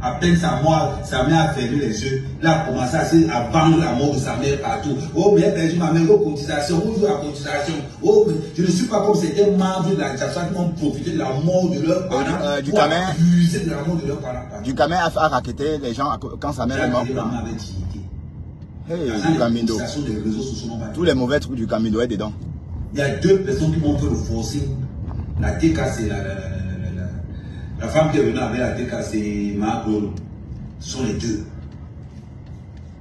À peine sa mère a fermé les yeux. Là, a commencé à vendre la mort de sa mère partout. Oh, bien perdu ma mère, vos cotisations, où joue la cotisation. Oh, mais je ne suis pas comme c'était membre de la diaspora qui ont profité de la mort de leurs parents. Ducamel, de la mort de leurs parents. Ducamel a raquetté les gens quand sa mère est morte. Hey, Ducamindo. Tous les mauvais trucs du Ducamindo est dedans. Il y a deux personnes qui m'ont fait le forcer. La TK, c'est la femme qui est venue avec la TK, c'est Margot. Ce sont les deux.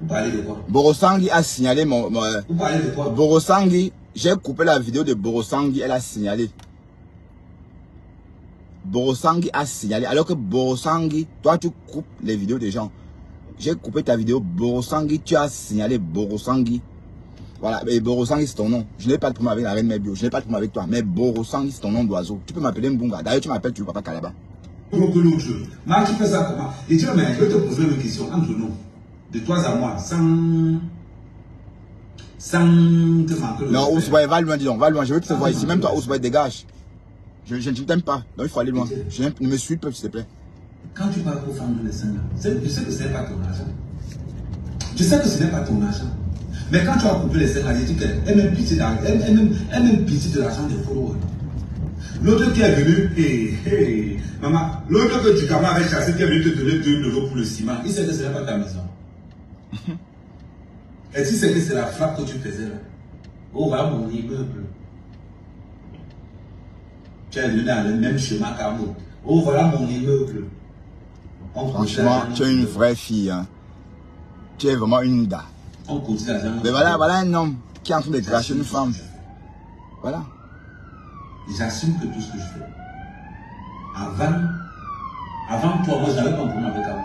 Vous parlez de quoi? Borosangui a signalé Vous parlez de quoi? Borosangui, j'ai coupé la vidéo de Borosangui, elle a signalé. Borosangui a signalé. Alors que Borosangui, toi tu coupes les vidéos des gens. J'ai coupé ta vidéo, Borosangui, tu as signalé Borosangui. Voilà, et Borosangui c'est ton nom. Je n'ai pas de problème avec la reine Mebio, je n'ai pas de problème avec toi. Mais Borosangui c'est ton nom d'oiseau. Tu peux m'appeler Mbunga. D'ailleurs tu m'appelles, tu veux papa Kalaba. Marc, tu fais ça comment? Et tu mais je vais te poser une question entre nous, de toi à moi, sans te manquer. Non, Ousboy, va loin, dis donc, va loin. Je veux te voir ici. Même toi, Ousboy, dégage. Je ne t'aime pas. Donc il faut aller loin. Ne me suis pas, s'il te plaît. Quand tu parles pour vendre les seins, je sais que ce n'est pas ton argent. Je sais que ce n'est pas ton argent. Mais quand tu as coupé les seins, j'ai dit qu'elle même pitié de l'argent des followers. L'autre qui est venu, maman, l'autre que Ducamel avait chassé, qui est venu te donner 2 € pour le ciment, il sait que ce n'est pas ta maison. Et tu sais que c'est la frappe que tu faisais là. Oh, voilà mon immeuble. Tu es venu dans le même chemin qu'à moi. Oh, voilà mon immeuble. Franchement, tu es une vraie fille. Hein. Tu es vraiment une da. Mais voilà un homme qui est en train de cracher une femme. Voilà. J'assume que tout ce que je fais. Avant toi, moi, j'avais pas un problème avec Amos.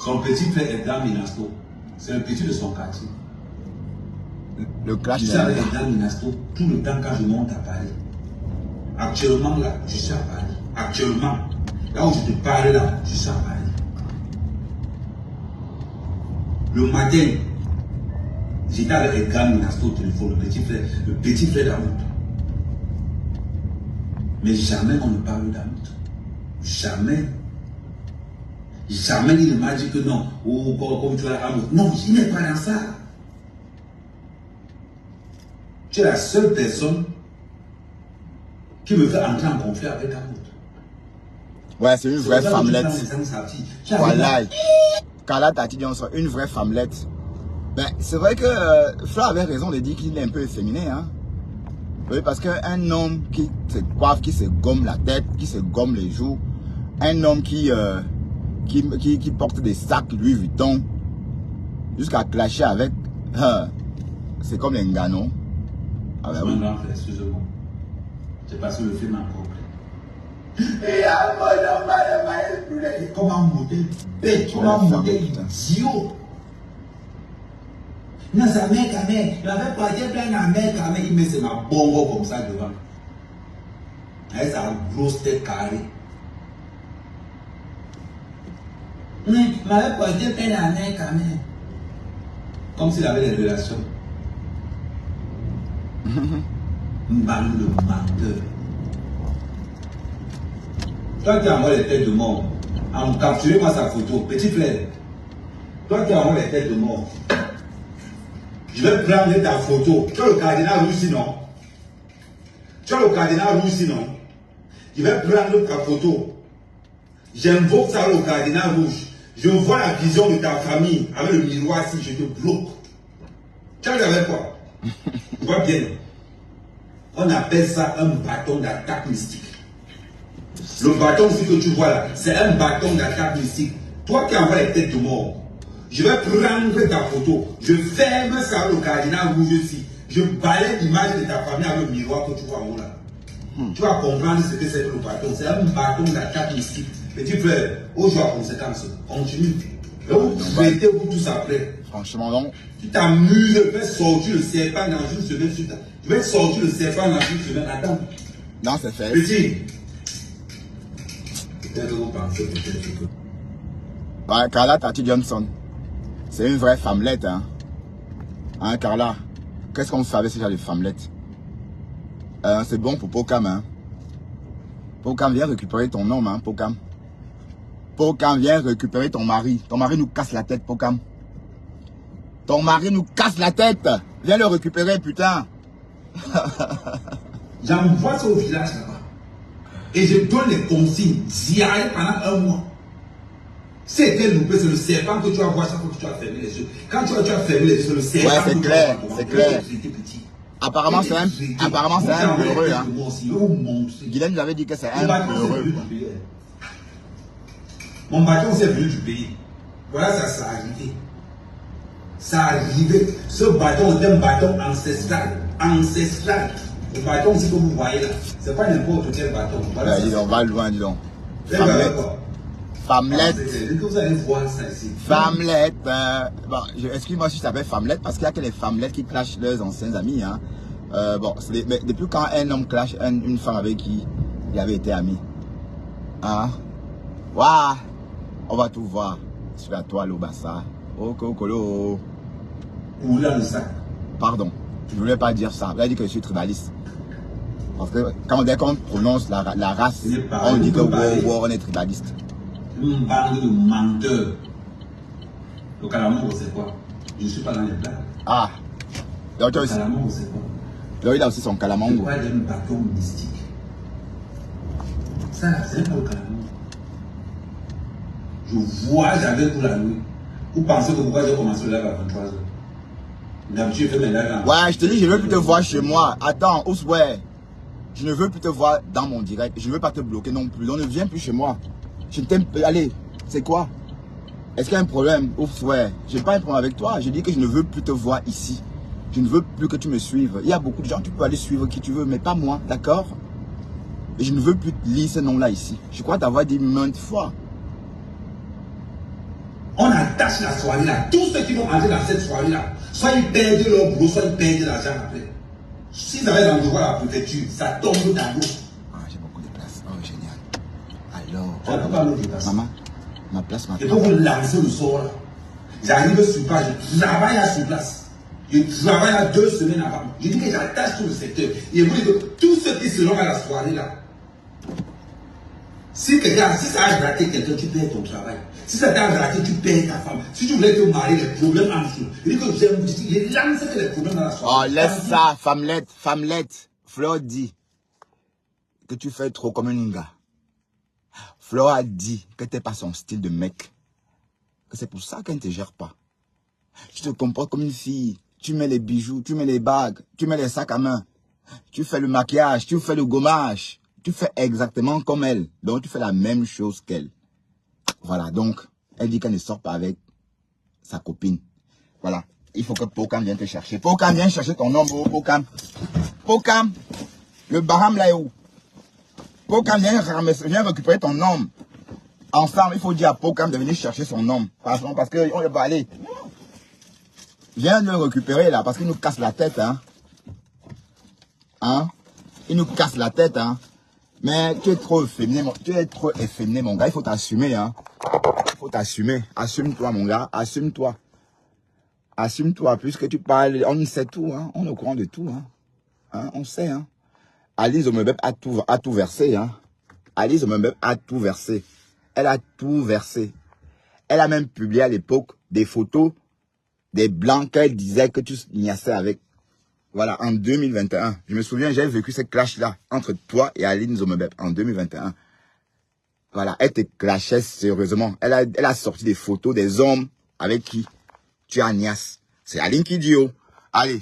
Son petit frère Edgar Minasto, c'est le petit de son quartier. Le clash. Je suis avec Edgar Minasto tout le temps quand je monte à Paris. Actuellement, là, je suis à Paris. Actuellement, là où je te parle, là, je suis à Paris. Le matin, j'étais avec Edgar Minasto au téléphone, le petit frère d'Amout. Mais jamais on ne parle d'Amout. Jamais. Jamais il ne m'a dit que non. Oh, comme tu as Amout. Non, il n'est pas dans ça. Tu es la seule personne qui me fait entrer en conflit avec Amout. Ouais, c'est une vraie femmelette. Voilà. Kala Tati Johnson, une vraie femmelette. Ben, c'est vrai que Flore avait raison de dire qu'il est un peu efféminé. Hein? Oui, parce qu'un homme qui se coiffe, qui se gomme la tête, qui se gomme les joues, un homme qui porte des sacs Louis Vuitton, jusqu'à clasher avec, c'est comme les Ngano. Ah ben oui. Excusez-moi. C'est parce que le film m'a compris. Comment monter bête, comment monter idiot. Non, sa mère, il avait pas dit plein à mère, il met ma bongo comme ça devant. Avec sa grosse tête carrée. Mais il m'avait pas dit plein à mère, comme s'il avait des relations. Une bande de menteur. Toi qui envoies les têtes de mort, capturez-moi sa photo. Petit frère, toi qui envoies les têtes de mort, je vais prendre ta photo. Tu as le cardinal rouge sinon? Tu as le cardinal rouge sinon? Je vais prendre ta photo. J'invoque ça le cardinal rouge. Je vois la vision de ta famille avec le miroir si je te bloque. Tu as avec quoi? Tu vois bien. On appelle ça un bâton d'attaque mystique. Le bâton aussi que tu vois là, c'est un bâton d'attaque mystique. Toi qui envoies les têtes de mort, je vais prendre ta photo, je ferme ça le cardinal rouge ici. Je balaye l'image de ta famille avec le miroir que tu vois en haut là. Tu vas comprendre ce que c'est que le bâton. C'est un bâton d'attaque mystique. Petit frère, aujourd'hui à conséquence, continue. Et vous traitez vous tous après. Franchement, non. Tu t'amuses, je vais sortir le serpent dans une semaine suite. Je vais sortir le serpent dans une semaine. Attends. Non, c'est fait. Petit. Peut-être que vous pensez peut-être que. Ouais, Carla Tati Johnson. C'est une vraie femmelette, hein. Hein, Carla? Qu'est-ce qu'on savait ce genre de femmelette? C'est bon pour Pokam, hein. Pokam, viens récupérer ton homme, hein, Pokam. Pokam, viens récupérer ton mari. Ton mari nous casse la tête, Pokam. Ton mari nous casse la tête. Viens le récupérer, putain. J'envoie ça au village là-bas. Et je donne les consignes diarrhée pendant un mois. C'est quel loupé, c'est le serpent que tu vas voir chaque fois que tu as fermé les yeux. Quand tu as fermé les yeux, c'est le serpent. Ouais, c'est clair, c'est clair. Petit. Apparemment, c'est un peureux, hein. Guylaine nous avait dit que c'est un peureux. Mon bâton, c'est venu du pays. Voilà, ça a arrivé. Ça a arrivé. Ce bâton est un bâton ancestral. Ancestral. Le bâton, si que vous voyez là, c'est pas n'importe quel bâton. Voilà, dis donc, va loin, dis donc. Femmelette. Femmelette. Vous allez voir ça ici. Femmelette. Bon, excuse-moi si je t'appelle Femmelette, parce qu'il y a que les Femmelettes qui clashent leurs anciens amis. Hein. Bon, mais depuis quand un homme clash une femme avec qui il avait été ami? Hein? Waouh! On va tout voir sur la toile au Bassa. Oh, Kokolo. Où là le sac? Pardon, je ne voulais pas dire ça. Il a dit que je suis tribaliste. Parce que dès qu'on prononce la race, on dit que on est tribaliste. Une bande de menteurs. Le calamango, c'est quoi? Je ne suis pas dans les blagues. Ah, donc, le calamango, c'est quoi? Donc, il a aussi son calamango. Je parle d'un bâton mystique. Ça, c'est pas le calamango. Je voyage avec vous la nuit. Vous pensez que pourquoi j'ai commencé le live à 23h? D'habitude, je fais mes lives. Ouais, je te dis, je ne veux plus te voir chez moi. Attends, Ousway. Je ne veux plus te voir dans mon direct. Je ne veux pas te bloquer non plus. On ne vient plus chez moi. Je t'aime. Allez, c'est quoi? Est-ce qu'il y a un problème? Ousway. Je n'ai pas un problème avec toi. Je dis que je ne veux plus te voir ici. Je ne veux plus que tu me suives. Il y a beaucoup de gens, tu peux aller suivre qui tu veux, mais pas moi, d'accord? Et je ne veux plus lire ce nom-là ici. Je crois t'avoir dit maintes fois. On attache la soirée là. Tous ceux qui vont entrer dans cette soirée là, soit ils perdent leur boulot, soit ils perdent l'argent après. S'ils avaient l'endroit la préfecture, ça tombe dans l'eau. Ah, j'ai beaucoup de place. Oh, génial. Alors, maman, ma place, ma place. Et pour vous lancer le sort là, j'arrive sur place, je travaille là sur place. Je travaille là 2 semaines avant. Je dis que j'attache tout le secteur. Et vous dites que tous ceux qui seront à la soirée là, si ça a raté quelqu'un, tu perds ton travail. Si ça t'a raté, tu perds ta femme. Si tu voulais te marier, les problèmes en dessous. Je dis que j'ai lancé les problèmes dans la soirée. Oh, laisse ça, femmelette. Flo dit que tu fais trop comme un gars. Flo a dit que tu n'es pas son style de mec. Que c'est pour ça qu'elle ne te gère pas. Tu te comportes comme une fille. Tu mets les bijoux, tu mets les bagues, tu mets les sacs à main. Tu fais le maquillage, tu fais le gommage. Tu fais exactement comme elle. Donc, tu fais la même chose qu'elle. Voilà. Donc, elle dit qu'elle ne sort pas avec sa copine. Voilà. Il faut que Pokam vienne te chercher. Pokam, viens chercher ton nom, Pokam. Pokam, le Baham là est où? Pokam, viens récupérer ton nom. Ensemble, il faut dire à Pokam de venir chercher son nom. Parce qu'on va aller. Viens le récupérer là, parce qu'il nous casse la tête, hein. Hein? Il nous casse la tête, hein. Mais tu es trop efféminé, mon gars. Il faut t'assumer, hein. Il faut t'assumer. Assume-toi, mon gars. Assume-toi. Assume-toi, puisque tu parles. On sait tout, hein. On est au courant de tout, hein. On sait, hein. Alice Omebeb a tout versé, hein. Aline Zomembep a tout versé. Elle a tout versé. Elle a même publié à l'époque des photos des blancs qu'elle disait que tu niassais avec. Voilà, en 2021. Je me souviens, j'ai vécu ce clash-là entre toi et Aline Zomembep en 2021. Voilà, elle te clashait sérieusement. Elle a sorti des photos des hommes avec qui tu as niasse. C'est Aline qui dit, oh, allez,